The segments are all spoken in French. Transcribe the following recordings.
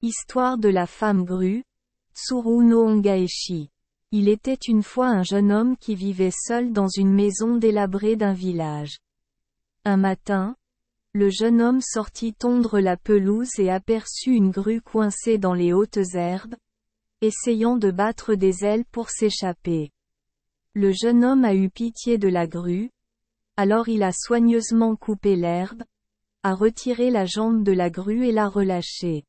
Histoire de la femme grue, Tsuru no Ongaeshi. Il était une fois un jeune homme qui vivait seul dans une maison délabrée d'un village. Un matin, le jeune homme sortit tondre la pelouse et aperçut une grue coincée dans les hautes herbes, essayant de battre des ailes pour s'échapper. Le jeune homme a eu pitié de la grue, alors il a soigneusement coupé l'herbe, a retiré la jambe de la grue et l'a relâchée.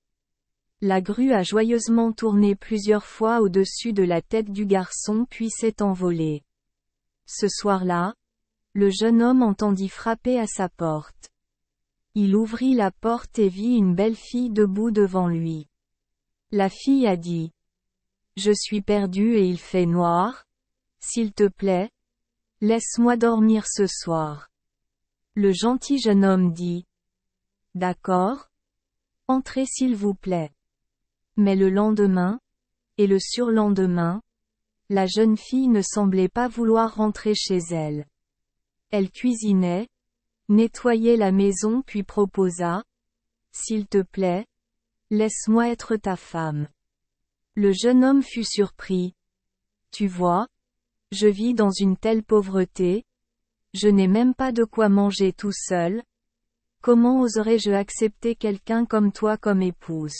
La grue a joyeusement tourné plusieurs fois au-dessus de la tête du garçon puis s'est envolée. Ce soir-là, le jeune homme entendit frapper à sa porte. Il ouvrit la porte et vit une belle fille debout devant lui. La fille a dit: « Je suis perdue et il fait noir. S'il te plaît, laisse-moi dormir ce soir. » Le gentil jeune homme dit: « D'accord. Entrez s'il vous plaît. » Mais le lendemain, et le surlendemain, la jeune fille ne semblait pas vouloir rentrer chez elle. Elle cuisinait, nettoyait la maison puis proposa: « S'il te plaît, laisse-moi être ta femme. » Le jeune homme fut surpris. « Tu vois, je vis dans une telle pauvreté, je n'ai même pas de quoi manger tout seul. Comment oserais-je accepter quelqu'un comme toi comme épouse ? »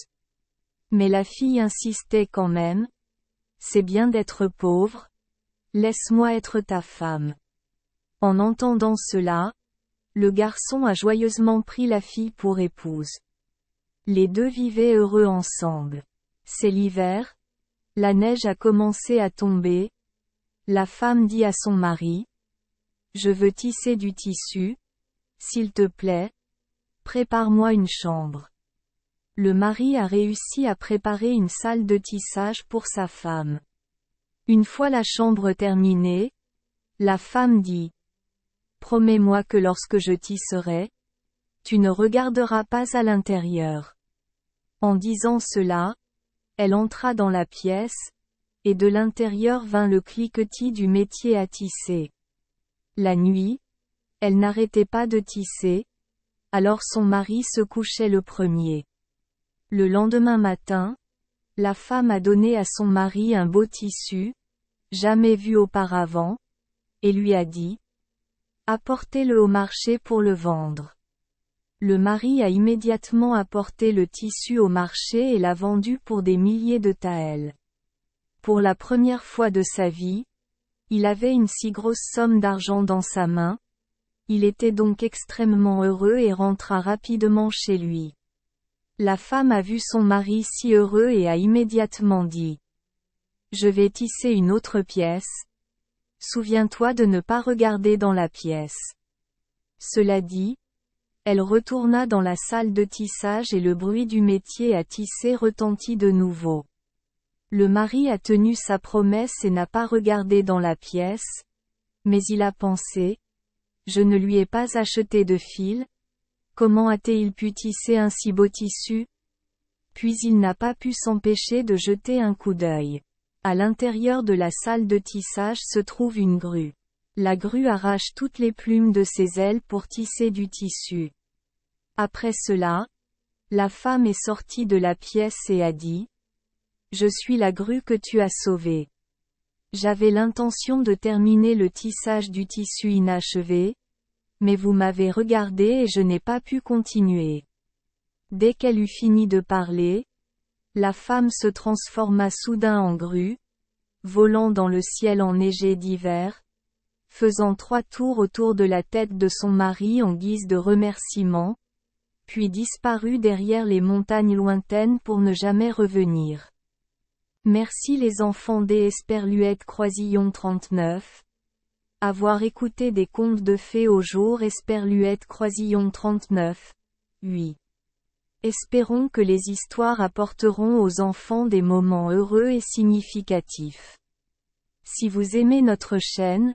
Mais la fille insistait quand même. « C'est bien d'être pauvre. Laisse-moi être ta femme. » En entendant cela, le garçon a joyeusement pris la fille pour épouse. Les deux vivaient heureux ensemble. C'est l'hiver. La neige a commencé à tomber. La femme dit à son mari: « Je veux tisser du tissu. S'il te plaît, prépare-moi une chambre. » Le mari a réussi à préparer une salle de tissage pour sa femme. Une fois la chambre terminée, la femme dit: « Promets-moi que lorsque je tisserai, tu ne regarderas pas à l'intérieur. » En disant cela, elle entra dans la pièce, et de l'intérieur vint le cliquetis du métier à tisser. La nuit, elle n'arrêtait pas de tisser, alors son mari se couchait le premier. Le lendemain matin, la femme a donné à son mari un beau tissu, jamais vu auparavant, et lui a dit: « Apportez-le au marché pour le vendre. » Le mari a immédiatement apporté le tissu au marché et l'a vendu pour des milliers de taels. Pour la première fois de sa vie, il avait une si grosse somme d'argent dans sa main. Il était donc extrêmement heureux et rentra rapidement chez lui. La femme a vu son mari si heureux et a immédiatement dit: « Je vais tisser une autre pièce. Souviens-toi de ne pas regarder dans la pièce. » Cela dit, elle retourna dans la salle de tissage et le bruit du métier à tisser retentit de nouveau. Le mari a tenu sa promesse et n'a pas regardé dans la pièce, mais il a pensé: « Je ne lui ai pas acheté de fil. Comment a-t-il pu tisser un si beau tissu ? » Puis il n'a pas pu s'empêcher de jeter un coup d'œil. À l'intérieur de la salle de tissage se trouve une grue. La grue arrache toutes les plumes de ses ailes pour tisser du tissu. Après cela, la femme est sortie de la pièce et a dit: « Je suis la grue que tu as sauvée. J'avais l'intention de terminer le tissage du tissu inachevé, mais vous m'avez regardé et je n'ai pas pu continuer. » Dès qu'elle eut fini de parler, la femme se transforma soudain en grue, volant dans le ciel enneigé d'hiver, faisant 3 tours autour de la tête de son mari en guise de remerciement, puis disparut derrière les montagnes lointaines pour ne jamais revenir. Merci les enfants des Esperluette Croisillon 39. Avoir écouté des contes de fées au jour Esperluette Croisillon 39. 8. Espérons que les histoires apporteront aux enfants des moments heureux et significatifs. Si vous aimez notre chaîne,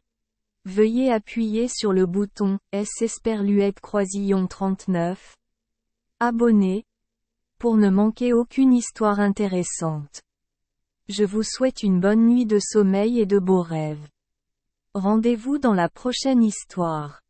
veuillez appuyer sur le bouton S Esperluette Croisillon 39. Abonner, pour ne manquer aucune histoire intéressante. Je vous souhaite une bonne nuit de sommeil et de beaux rêves. Rendez-vous dans la prochaine histoire.